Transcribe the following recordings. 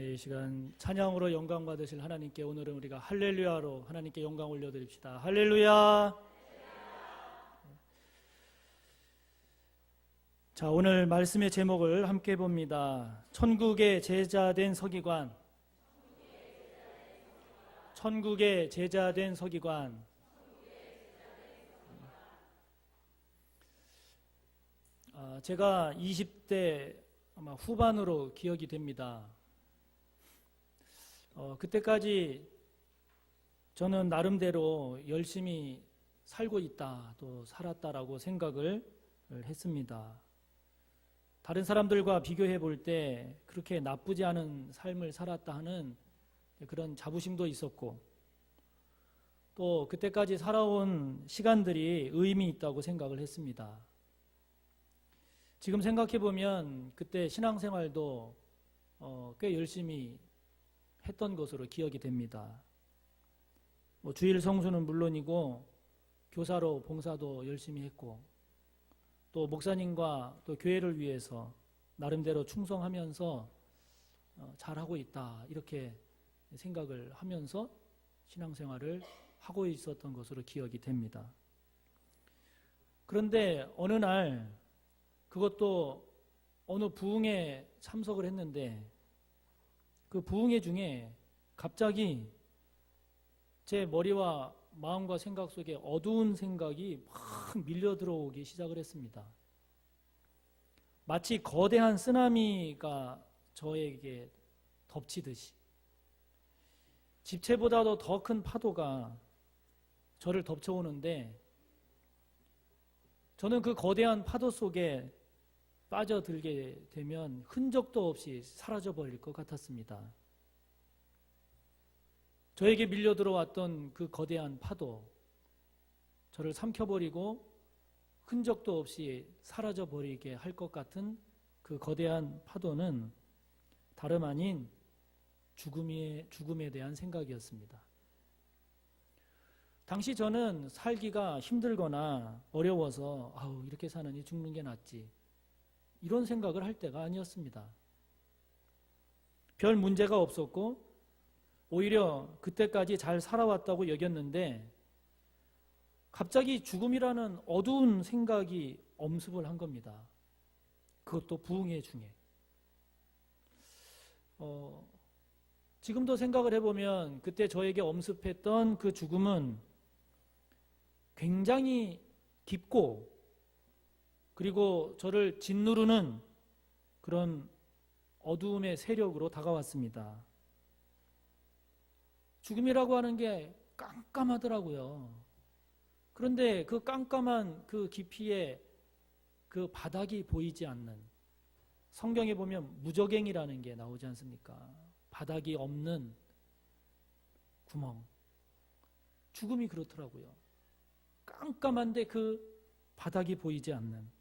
이 시간 찬양으로 영광 받으실 하나님께 오늘은 우리가 할렐루야로 하나님께 영광 올려드립시다. 할렐루야. 자, 오늘 말씀의 제목을 함께 봅니다. 천국의 제자된 서기관. 천국의 제자된 서기관. 제가 20대 아마 후반으로 기억이 됩니다. 그때까지 저는 나름대로 열심히 살고 있다, 또 살았다라고 생각을 했습니다. 다른 사람들과 비교해 볼 때 그렇게 나쁘지 않은 삶을 살았다 하는 그런 자부심도 있었고, 또 그때까지 살아온 시간들이 의미 있다고 생각을 했습니다. 지금 생각해 보면 그때 신앙생활도 꽤 열심히 했던 것으로 기억이 됩니다. 주일 성수는 물론이고 교사로 봉사도 열심히 했고, 또 목사님과 또 교회를 위해서 나름대로 충성하면서 잘하고 있다, 이렇게 생각을 하면서 신앙생활을 하고 있었던 것으로 기억이 됩니다. 그런데 어느 날 그것도 어느 부흥에 참석을 했는데, 그 부흥회 중에 갑자기 제 머리와 마음과 생각 속에 어두운 생각이 막 밀려 들어오기 시작을 했습니다. 마치 거대한 쓰나미가 저에게 덮치듯이, 집채보다도 더 큰 파도가 저를 덮쳐오는데, 저는 그 거대한 파도 속에 빠져들게 되면 흔적도 없이 사라져 버릴 것 같았습니다. 저에게 밀려 들어왔던 그 거대한 파도, 저를 삼켜버리고 흔적도 없이 사라져 버리게 할 것 같은 그 거대한 파도는 다름 아닌 죽음에 대한 생각이었습니다. 당시 저는 살기가 힘들거나 어려워서 이렇게 사느니 죽는 게 낫지, 이런 생각을 할 때가 아니었습니다. 별 문제가 없었고 오히려 그때까지 잘 살아왔다고 여겼는데, 갑자기 죽음이라는 어두운 생각이 엄습을 한 겁니다. 그것도 부흥회 중에. 지금도 생각을 해보면 그때 저에게 엄습했던 그 죽음은 굉장히 깊고, 그리고 저를 짓누르는 그런 어두움의 세력으로 다가왔습니다. 죽음이라고 하는 게 깜깜하더라고요. 그런데 그 깜깜한 그 깊이에 그 바닥이 보이지 않는, 성경에 보면 무저갱이라는 게 나오지 않습니까? 바닥이 없는 구멍. 죽음이 그렇더라고요. 깜깜한데 그 바닥이 보이지 않는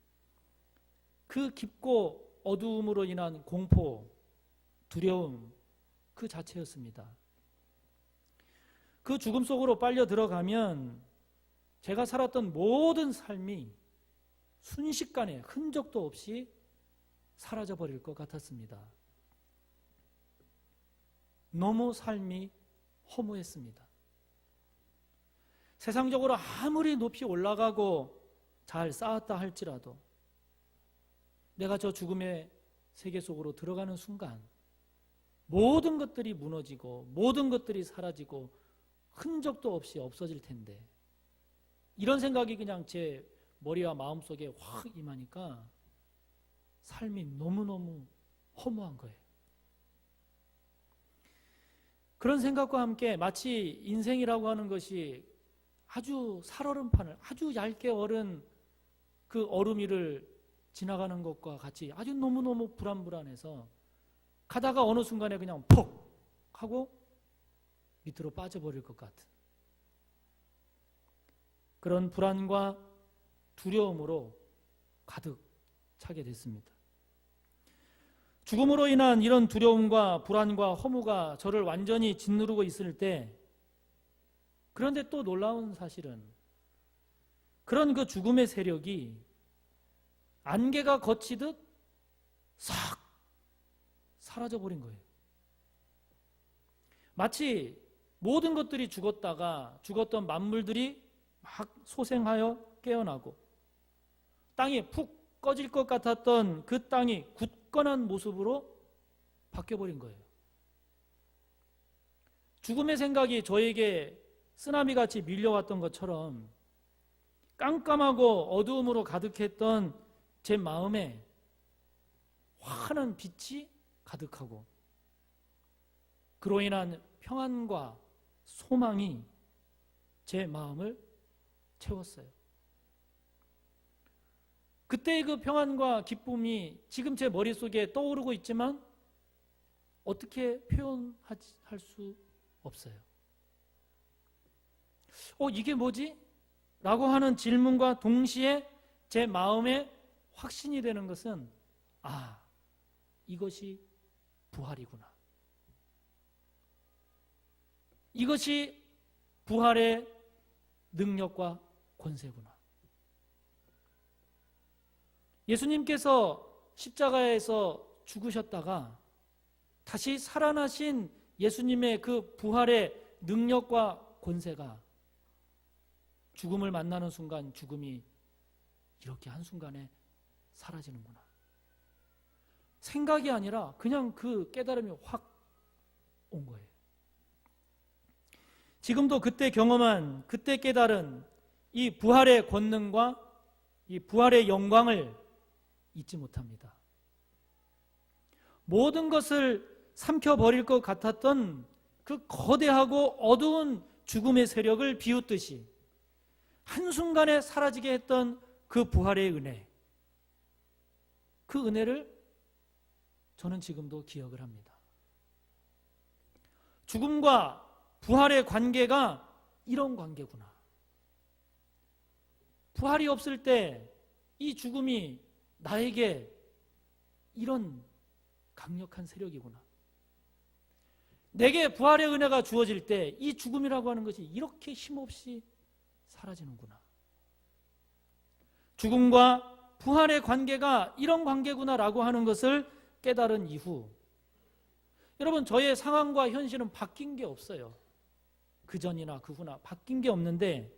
그 깊고 어두움으로 인한 공포, 두려움, 그 자체였습니다. 그 죽음 속으로 빨려 들어가면 제가 살았던 모든 삶이 순식간에 흔적도 없이 사라져 버릴 것 같았습니다. 너무 삶이 허무했습니다. 세상적으로 아무리 높이 올라가고 잘 쌓았다 할지라도 내가 저 죽음의 세계 속으로 들어가는 순간 모든 것들이 무너지고 모든 것들이 사라지고 흔적도 없이 없어질 텐데, 이런 생각이 그냥 제 머리와 마음속에 확 임하니까 삶이 너무너무 허무한 거예요. 그런 생각과 함께 마치 인생이라고 하는 것이 아주 살얼음판을, 아주 얇게 얼은 그 얼음 위를 지나가는 것과 같이 아주 너무너무 불안해서 가다가 어느 순간에 그냥 퍽 하고 밑으로 빠져버릴 것 같은 그런 불안과 두려움으로 가득 차게 됐습니다. 죽음으로 인한 이런 두려움과 불안과 허무가 저를 완전히 짓누르고 있을 때, 그런데 또 놀라운 사실은 그런 그 죽음의 세력이 안개가 걷히듯 싹 사라져버린 거예요. 마치 모든 것들이 죽었다가 죽었던 만물들이 막 소생하여 깨어나고 땅이 푹 꺼질 것 같았던 그 땅이 굳건한 모습으로 바뀌어버린 거예요. 죽음의 생각이 저에게 쓰나미같이 밀려왔던 것처럼 깜깜하고 어두움으로 가득했던 제 마음에 환한 빛이 가득하고 그로 인한 평안과 소망이 제 마음을 채웠어요. 그때의 그 평안과 기쁨이 지금 제 머릿속에 떠오르고 있지만 어떻게 표현할 수 없어요. 이게 뭐지? 라고 하는 질문과 동시에 제 마음에 확신이 되는 것은 이것이 부활이구나. 이것이 부활의 능력과 권세구나. 예수님께서 십자가에서 죽으셨다가 다시 살아나신 예수님의 그 부활의 능력과 권세가 죽음을 만나는 순간 죽음이 이렇게 한순간에 사라지는구나. 생각이 아니라 그냥 그 깨달음이 확 온 거예요. 지금도 그때 경험한, 그때 깨달은 이 부활의 권능과 이 부활의 영광을 잊지 못합니다. 모든 것을 삼켜버릴 것 같았던 그 거대하고 어두운 죽음의 세력을 비웃듯이 한순간에 사라지게 했던 그 부활의 은혜, 그 은혜를 저는 지금도 기억을 합니다. 죽음과 부활의 관계가 이런 관계구나. 부활이 없을 때 이 죽음이 나에게 이런 강력한 세력이구나. 내게 부활의 은혜가 주어질 때 이 죽음이라고 하는 것이 이렇게 힘없이 사라지는구나. 죽음과 부활의 관계가 이런 관계구나라고 하는 것을 깨달은 이후 여러분, 저의 상황과 현실은 바뀐 게 없어요. 그전이나 그 후나 바뀐 게 없는데,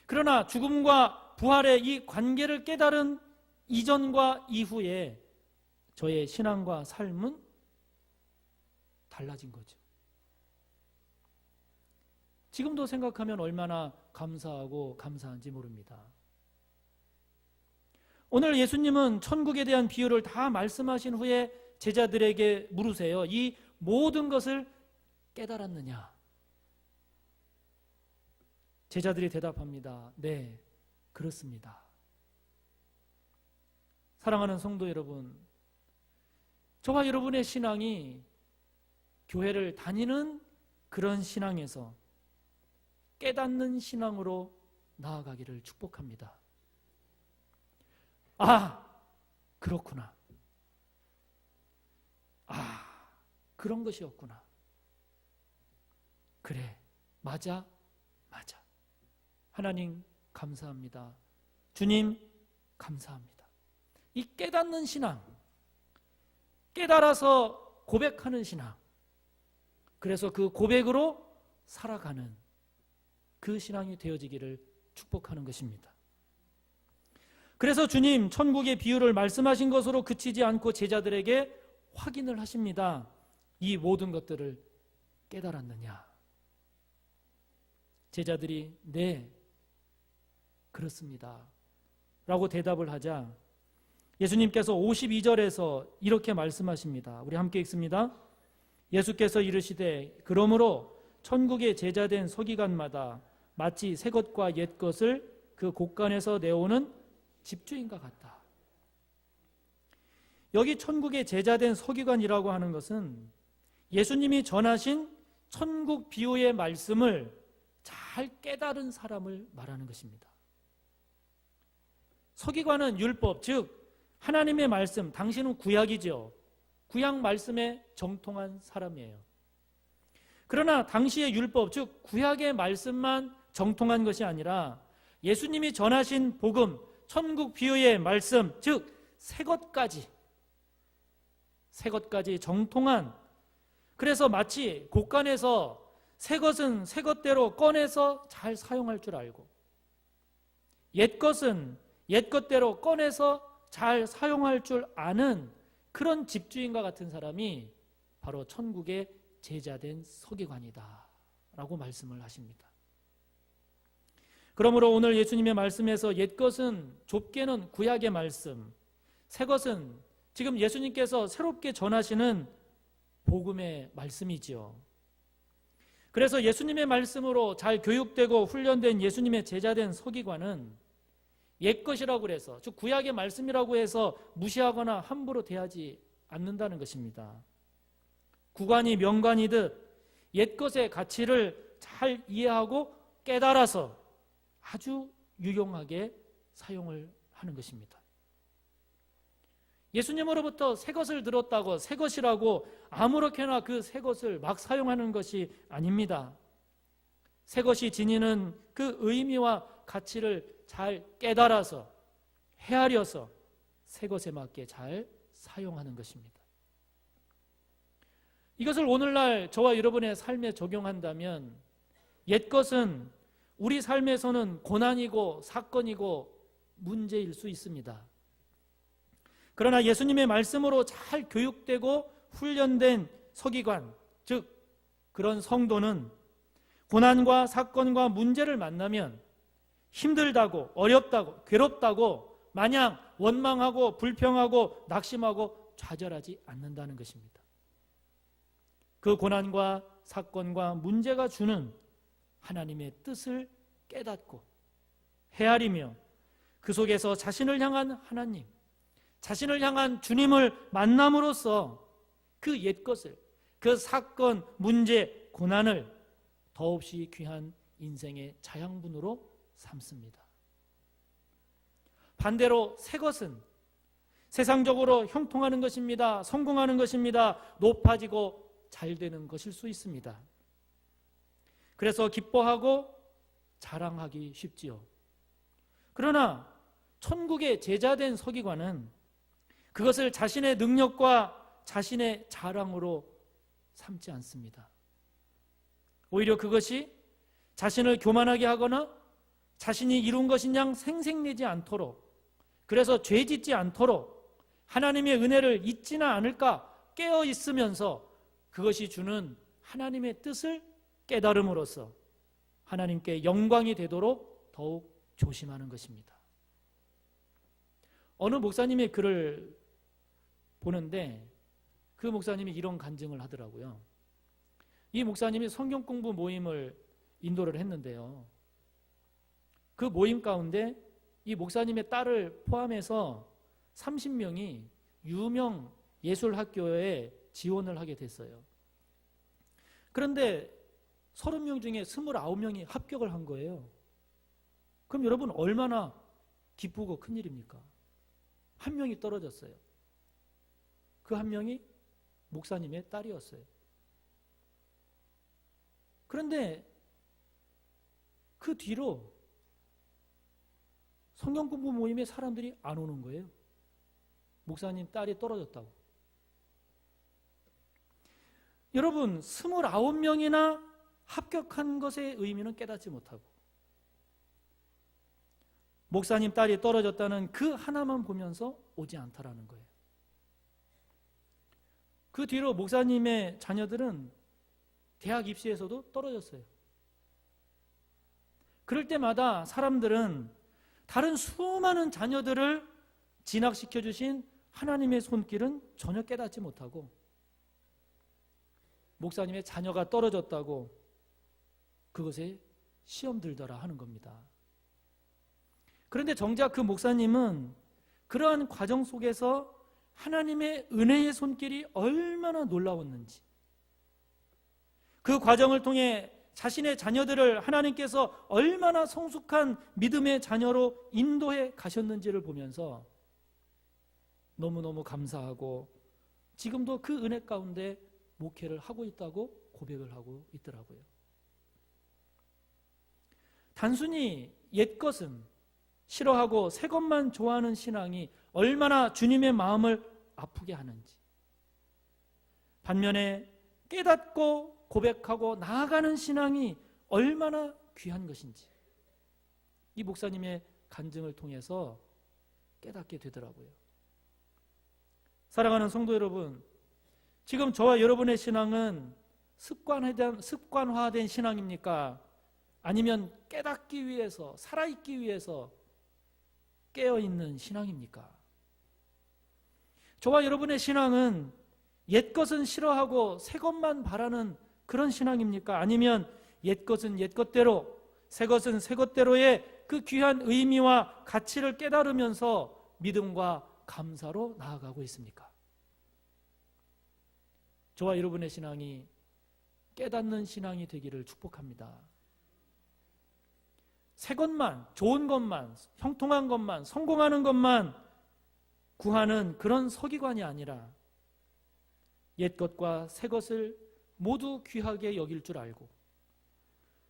그러나 죽음과 부활의 이 관계를 깨달은 이전과 이후에 저의 신앙과 삶은 달라진 거죠. 지금도 생각하면 얼마나 감사하고 감사한지 모릅니다. 오늘 예수님은 천국에 대한 비유를 다 말씀하신 후에 제자들에게 물으세요. 이 모든 것을 깨달았느냐? 제자들이 대답합니다. 네, 그렇습니다. 사랑하는 성도 여러분, 저와 여러분의 신앙이 교회를 다니는 그런 신앙에서 깨닫는 신앙으로 나아가기를 축복합니다. 그렇구나. 그런 것이었구나. 그래, 맞아. 하나님 감사합니다. 주님 감사합니다. 이 깨닫는 신앙, 깨달아서 고백하는 신앙, 그래서 그 고백으로 살아가는 그 신앙이 되어지기를 축복하는 것입니다. 그래서 주님 천국의 비유를 말씀하신 것으로 그치지 않고 제자들에게 확인을 하십니다. 이 모든 것들을 깨달았느냐? 제자들이 네, 그렇습니다 라고 대답을 하자 예수님께서 52절에서 이렇게 말씀하십니다. 우리 함께 읽습니다. 예수께서 이르시되 그러므로 천국의 제자된 서기관마다 마치 새 것과 옛 것을 그 곳간에서 내오는 집주인과 같다. 여기 천국의 제자된 서기관이라고 하는 것은 예수님이 전하신 천국 비유의 말씀을 잘 깨달은 사람을 말하는 것입니다. 서기관은 율법, 즉 하나님의 말씀, 당신은 구약이죠. 구약 말씀에 정통한 사람이에요. 그러나 당시의 율법, 즉 구약의 말씀만 정통한 것이 아니라 예수님이 전하신 복음, 천국 비유의 말씀, 즉 새 것까지 정통한 그래서 마치 곳간에서 새 것은 새 것대로 꺼내서 잘 사용할 줄 알고 옛 것은 옛 것대로 꺼내서 잘 사용할 줄 아는 그런 집주인과 같은 사람이 바로 천국의 제자된 서기관이다 라고 말씀을 하십니다. 그러므로 오늘 예수님의 말씀에서 옛 것은 좁게는 구약의 말씀, 새 것은 지금 예수님께서 새롭게 전하시는 복음의 말씀이지요. 그래서 예수님의 말씀으로 잘 교육되고 훈련된 예수님의 제자된 서기관은 옛 것이라고 그래서 즉 구약의 말씀이라고 해서 무시하거나 함부로 대하지 않는다는 것입니다. 구관이 명관이듯 옛 것의 가치를 잘 이해하고 깨달아서 아주 유용하게 사용을 하는 것입니다. 예수님으로부터 새 것을 들었다고 새 것이라고 아무렇게나 그 새 것을 막 사용하는 것이 아닙니다. 새 것이 지니는 그 의미와 가치를 잘 깨달아서 헤아려서 새 것에 맞게 잘 사용하는 것입니다. 이것을 오늘날 저와 여러분의 삶에 적용한다면 옛 것은 우리 삶에서는 고난이고 사건이고 문제일 수 있습니다. 그러나 예수님의 말씀으로 잘 교육되고 훈련된 서기관, 즉 그런 성도는 고난과 사건과 문제를 만나면 힘들다고 어렵다고 괴롭다고 마냥 원망하고 불평하고 낙심하고 좌절하지 않는다는 것입니다. 그 고난과 사건과 문제가 주는 하나님의 뜻을 깨닫고 헤아리며 그 속에서 자신을 향한 하나님, 자신을 향한 주님을 만남으로써 그 옛것을, 그 사건, 문제, 고난을 더없이 귀한 인생의 자양분으로 삼습니다. 반대로 새 것은 세상적으로 형통하는 것입니다. 성공하는 것입니다. 높아지고 잘 되는 것일 수 있습니다. 그래서 기뻐하고 자랑하기 쉽지요. 그러나 천국의 제자된 서기관은 그것을 자신의 능력과 자신의 자랑으로 삼지 않습니다. 오히려 그것이 자신을 교만하게 하거나 자신이 이룬 것인 양 생색내지 않도록, 그래서 죄 짓지 않도록 하나님의 은혜를 잊지는 않을까 깨어 있으면서 그것이 주는 하나님의 뜻을 깨달음으로써 하나님께 영광이 되도록 더욱 조심하는 것입니다. 어느 목사님의 글을 보는데 그 목사님이 이런 간증을 하더라고요. 이 목사님이 성경 공부 모임을 인도를 했는데요. 그 모임 가운데 이 목사님의 딸을 포함해서 30명이 유명 예술학교에 지원을 하게 됐어요. 그런데 30명 중에 29명이 합격을 한 거예요. 그럼 여러분 얼마나 기쁘고 큰일입니까? 한 명이 떨어졌어요. 그 한 명이 목사님의 딸이었어요. 그런데 그 뒤로 성경 공부 모임에 사람들이 안 오는 거예요. 목사님 딸이 떨어졌다고. 여러분 29명이나 합격한 것의 의미는 깨닫지 못하고 목사님 딸이 떨어졌다는 그 하나만 보면서 오지 않다라는 거예요. 그 뒤로 목사님의 자녀들은 대학 입시에서도 떨어졌어요. 그럴 때마다 사람들은 다른 수많은 자녀들을 진학시켜 주신 하나님의 손길은 전혀 깨닫지 못하고 목사님의 자녀가 떨어졌다고 그것에 시험 들더라 하는 겁니다. 그런데 정작 그 목사님은 그러한 과정 속에서 하나님의 은혜의 손길이 얼마나 놀라웠는지, 그 과정을 통해 자신의 자녀들을 하나님께서 얼마나 성숙한 믿음의 자녀로 인도해 가셨는지를 보면서 너무너무 감사하고 지금도 그 은혜 가운데 목회를 하고 있다고 고백을 하고 있더라고요. 단순히 옛 것은 싫어하고 새 것만 좋아하는 신앙이 얼마나 주님의 마음을 아프게 하는지, 반면에 깨닫고 고백하고 나아가는 신앙이 얼마나 귀한 것인지 이 목사님의 간증을 통해서 깨닫게 되더라고요. 사랑하는 성도 여러분, 지금 저와 여러분의 신앙은 습관화된 신앙입니까? 아니면 깨닫기 위해서, 살아있기 위해서 깨어있는 신앙입니까? 저와 여러분의 신앙은 옛것은 싫어하고 새것만 바라는 그런 신앙입니까? 아니면 옛것은 옛것대로, 새것은 새것대로의 그 귀한 의미와 가치를 깨달으면서 믿음과 감사로 나아가고 있습니까? 저와 여러분의 신앙이 깨닫는 신앙이 되기를 축복합니다. 새 것만, 좋은 것만, 형통한 것만, 성공하는 것만 구하는 그런 서기관이 아니라 옛것과 새것을 모두 귀하게 여길 줄 알고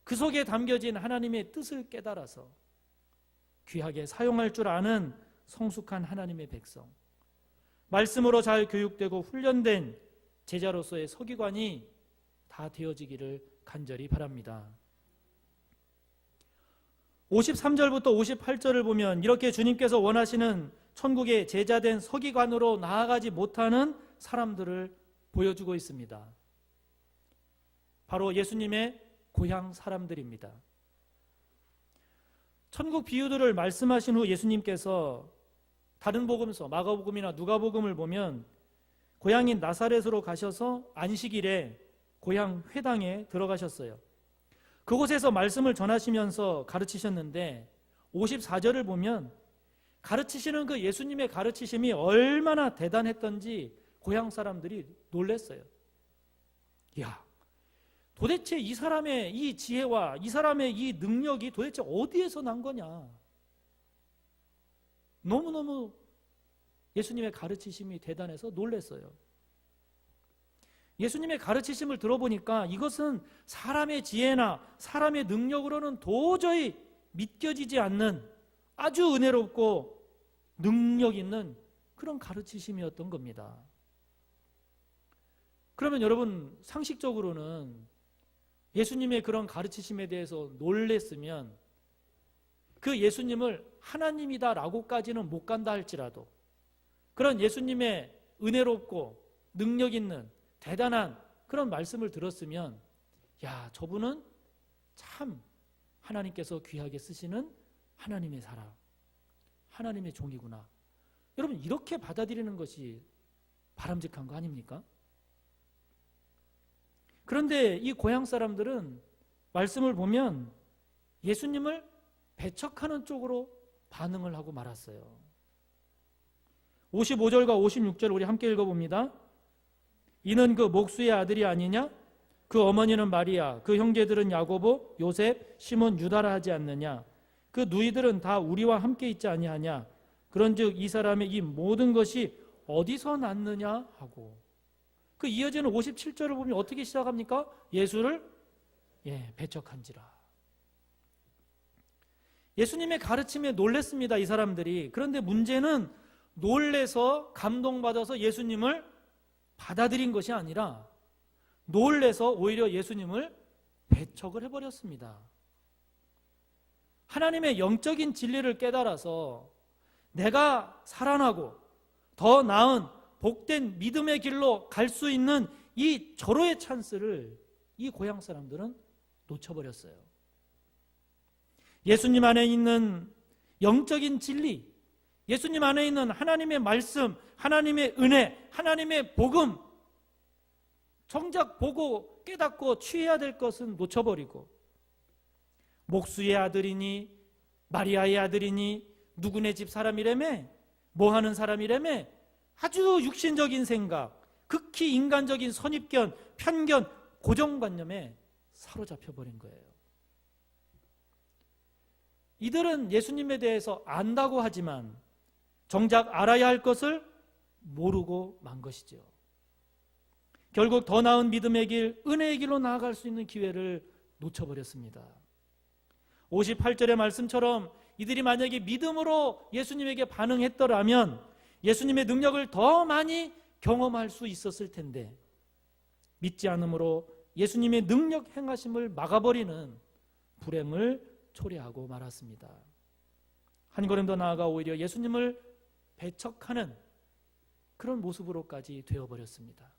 그 속에 담겨진 하나님의 뜻을 깨달아서 귀하게 사용할 줄 아는 성숙한 하나님의 백성, 말씀으로 잘 교육되고 훈련된 제자로서의 서기관이 다 되어지기를 간절히 바랍니다. 53절부터 58절을 보면 이렇게 주님께서 원하시는 천국의 제자된 서기관으로 나아가지 못하는 사람들을 보여주고 있습니다. 바로 예수님의 고향 사람들입니다. 천국 비유들을 말씀하신 후 예수님께서 다른 복음서 마가복음이나 누가복음을 보면 고향인 나사렛으로 가셔서 안식일에 고향 회당에 들어가셨어요. 그곳에서 말씀을 전하시면서 가르치셨는데 54절을 보면 가르치시는 그 예수님의 가르치심이 얼마나 대단했던지 고향 사람들이 놀랐어요. 이야, 도대체 이 사람의 이 지혜와 이 사람의 이 능력이 도대체 어디에서 난 거냐. 너무너무 예수님의 가르치심이 대단해서 놀랐어요. 예수님의 가르치심을 들어보니까 이것은 사람의 지혜나 사람의 능력으로는 도저히 믿겨지지 않는 아주 은혜롭고 능력 있는 그런 가르치심이었던 겁니다. 그러면 여러분 상식적으로는 예수님의 그런 가르치심에 대해서 놀랬으면 그 예수님을 하나님이다라고까지는 못 간다 할지라도 그런 예수님의 은혜롭고 능력 있는 대단한 그런 말씀을 들었으면 야, 저분은 참 하나님께서 귀하게 쓰시는 하나님의 사람, 하나님의 종이구나. 여러분 이렇게 받아들이는 것이 바람직한 거 아닙니까? 그런데 이 고향 사람들은 말씀을 보면 예수님을 배척하는 쪽으로 반응을 하고 말았어요. 55절과 56절 우리 함께 읽어봅니다. 이는 그 목수의 아들이 아니냐? 그 어머니는 마리아, 그 형제들은 야고보, 요셉, 시몬, 유다라 하지 않느냐? 그 누이들은 다 우리와 함께 있지 아니하냐? 그런즉 이 사람의 이 모든 것이 어디서 났느냐 하고 그 이어지는 57절을 보면 어떻게 시작합니까? 예수를 배척한지라. 예수님의 가르침에 놀랬습니다, 이 사람들이. 그런데 문제는 놀래서 감동받아서 예수님을 받아들인 것이 아니라 놀래서 오히려 예수님을 배척을 해버렸습니다. 하나님의 영적인 진리를 깨달아서 내가 살아나고 더 나은 복된 믿음의 길로 갈 수 있는 이 절호의 찬스를 이 고향 사람들은 놓쳐버렸어요. 예수님 안에 있는 영적인 진리, 예수님 안에 있는 하나님의 말씀, 하나님의 은혜, 하나님의 복음, 정작 보고 깨닫고 취해야 될 것은 놓쳐버리고 목수의 아들이니 마리아의 아들이니 누구네 집 사람이라며 뭐하는 사람이라며 아주 육신적인 생각, 극히 인간적인 선입견, 편견, 고정관념에 사로잡혀버린 거예요. 이들은 예수님에 대해서 안다고 하지만 정작 알아야 할 것을 모르고 만 것이죠. 결국 더 나은 믿음의 길, 은혜의 길로 나아갈 수 있는 기회를 놓쳐버렸습니다. 58절의 말씀처럼 이들이 만약에 믿음으로 예수님에게 반응했더라면 예수님의 능력을 더 많이 경험할 수 있었을 텐데 믿지 않음으로 예수님의 능력 행하심을 막아버리는 불행을 초래하고 말았습니다. 한 걸음 더 나아가 오히려 예수님을 배척하는 그런 모습으로까지 되어버렸습니다.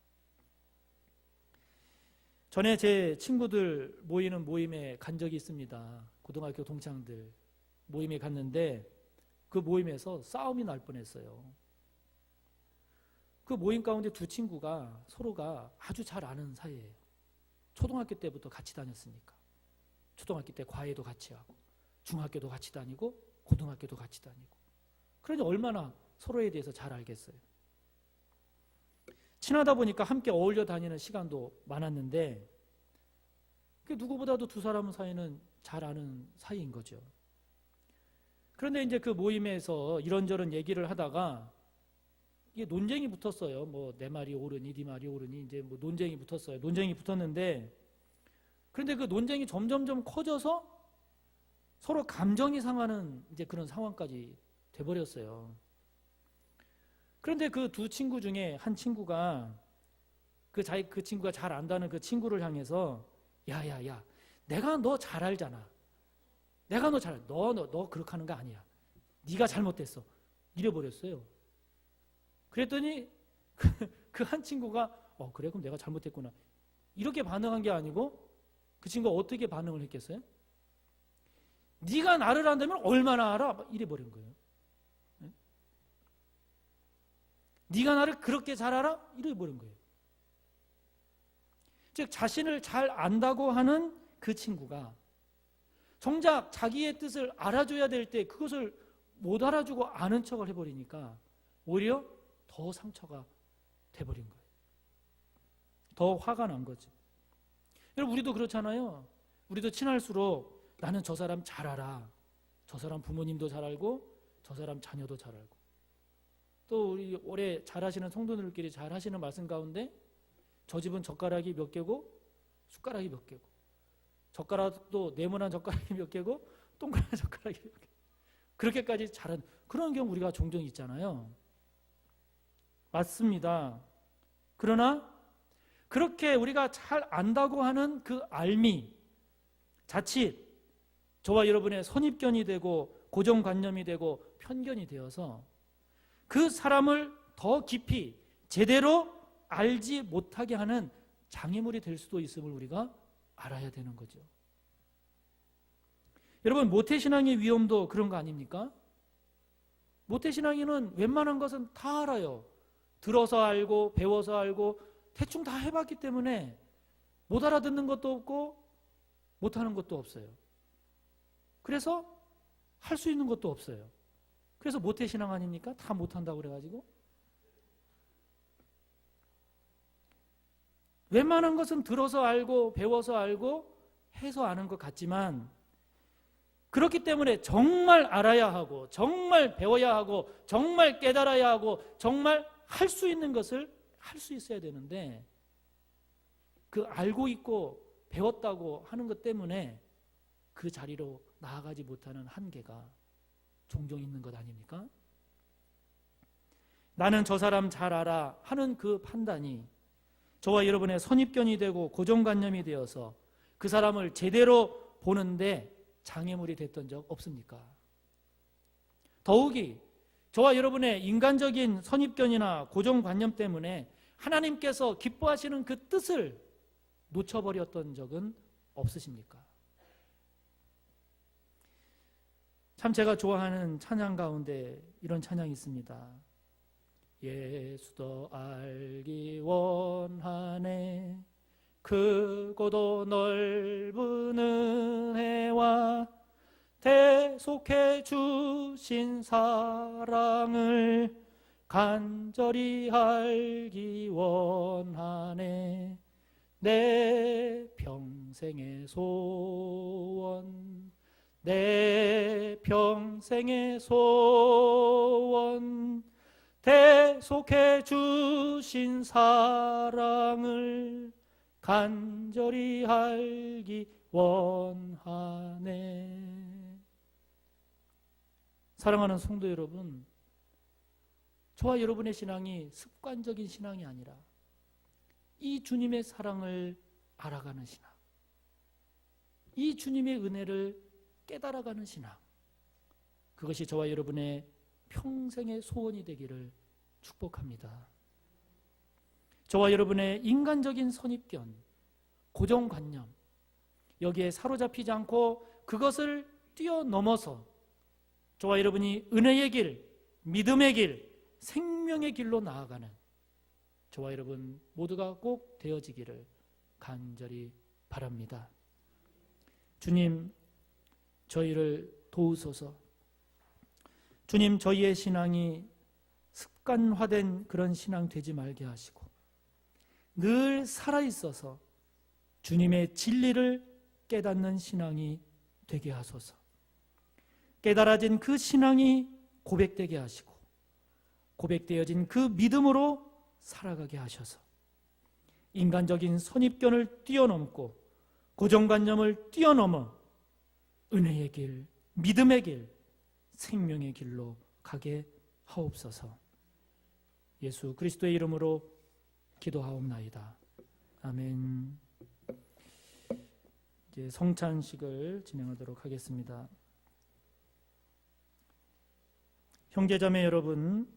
전에 제 친구들 모이는 모임에 간 적이 있습니다. 고등학교 동창들 모임에 갔는데 그 모임에서 싸움이 날 뻔했어요. 그 모임 가운데 두 친구가 서로가 아주 잘 아는 사이예요. 초등학교 때부터 같이 다녔으니까. 초등학교 때 과외도 같이 하고 중학교도 같이 다니고 고등학교도 같이 다니고. 그러니 얼마나 서로에 대해서 잘 알겠어요. 친하다 보니까 함께 어울려 다니는 시간도 많았는데 누구보다도 두 사람 사이는 잘 아는 사이인 거죠. 그런데 이제 그 모임에서 이런저런 얘기를 하다가 이게 논쟁이 붙었어요. 뭐 내 말이 옳으니 네 말이 옳으니 이제 뭐 논쟁이 붙었어요. 논쟁이 붙었는데 그런데 그 논쟁이 점점점 커져서 서로 감정이 상하는 이제 그런 상황까지 돼버렸어요. 그런데 그 두 친구 중에 한 친구가 그 친구가 잘 안다는 그 친구를 향해서 야야야, 내가 너 잘 알잖아. 내가 너 잘 알아. 너 그렇게 하는 거 아니야. 네가 잘못됐어. 이래버렸어요. 그랬더니 그 한 친구가 그래 그럼 내가 잘못했구나. 이렇게 반응한 게 아니고 그 친구가 어떻게 반응을 했겠어요? 네가 나를 안다면 얼마나 알아? 이래버린 거예요. 네가 나를 그렇게 잘 알아? 이래버린 거예요. 즉 자신을 잘 안다고 하는 그 친구가 정작 자기의 뜻을 알아줘야 될 때 그것을 못 알아주고 아는 척을 해버리니까 오히려 더 상처가 돼버린 거예요. 더 화가 난 거죠. 여러분 우리도 그렇잖아요. 우리도 친할수록 나는 저 사람 잘 알아. 저 사람 부모님도 잘 알고 저 사람 자녀도 잘 알고. 또 우리 오래 잘하시는 성도들끼리 잘하시는 말씀 가운데 저 집은 젓가락이 몇 개고 숟가락이 몇 개고 젓가락도 네모난 젓가락이 몇 개고 동그란 젓가락이 몇 개. 그렇게까지 잘한 그런 경우 우리가 종종 있잖아요. 맞습니다. 그러나 그렇게 우리가 잘 안다고 하는 그 알미 자칫 저와 여러분의 선입견이 되고 고정관념이 되고 편견이 되어서 그 사람을 더 깊이 제대로 알지 못하게 하는 장애물이 될 수도 있음을 우리가 알아야 되는 거죠. 여러분 모태신앙의 위험도 그런 거 아닙니까? 모태신앙인은 웬만한 것은 다 알아요. 들어서 알고 배워서 알고 대충 다 해봤기 때문에 못 알아듣는 것도 없고 못하는 것도 없어요. 그래서 할 수 있는 것도 없어요. 그래서 모태신앙 아닙니까? 다 못한다고 그래가지고 웬만한 것은 들어서 알고 배워서 알고 해서 아는 것 같지만 그렇기 때문에 정말 알아야 하고 정말 배워야 하고 정말 깨달아야 하고 정말 할 수 있는 것을 할 수 있어야 되는데 그 알고 있고 배웠다고 하는 것 때문에 그 자리로 나아가지 못하는 한계가 종종 있는 것 아닙니까? 나는 저 사람 잘 알아 하는 그 판단이 저와 여러분의 선입견이 되고 고정관념이 되어서 그 사람을 제대로 보는데 장애물이 됐던 적 없습니까? 더욱이 저와 여러분의 인간적인 선입견이나 고정관념 때문에 하나님께서 기뻐하시는 그 뜻을 놓쳐버렸던 적은 없으십니까? 참 제가 좋아하는 찬양 가운데 이런 찬양이 있습니다. 예수 더 알기 원하네 크고도 넓은 은혜와 대속해 주신 사랑을 간절히 알기 원하네 내 평생의 소원 내 평생의 소원 대속해 주신 사랑을 간절히 알기 원하네. 사랑하는 성도 여러분, 저와 여러분의 신앙이 습관적인 신앙이 아니라 이 주님의 사랑을 알아가는 신앙, 이 주님의 은혜를 깨달아가는 신앙, 그것이 저와 여러분의 평생의 소원이 되기를 축복합니다. 저와 여러분의 인간적인 선입견, 고정관념, 여기에 사로잡히지 않고 그것을 뛰어넘어서 저와 여러분이 은혜의 길, 믿음의 길, 생명의 길로 나아가는 저와 여러분 모두가 꼭 되어지기를 간절히 바랍니다. 주님, 저희를 도우소서. 주님, 저희의 신앙이 습관화된 그런 신앙 되지 말게 하시고 늘 살아있어서 주님의 진리를 깨닫는 신앙이 되게 하소서. 깨달아진 그 신앙이 고백되게 하시고 고백되어진 그 믿음으로 살아가게 하셔서 인간적인 선입견을 뛰어넘고 고정관념을 뛰어넘어 은혜의 길, 믿음의 길, 생명의 길로 가게 하옵소서. 예수 그리스도의 이름으로 기도하옵나이다. 아멘. 이제 성찬식을 진행하도록 하겠습니다. 형제자매 여러분,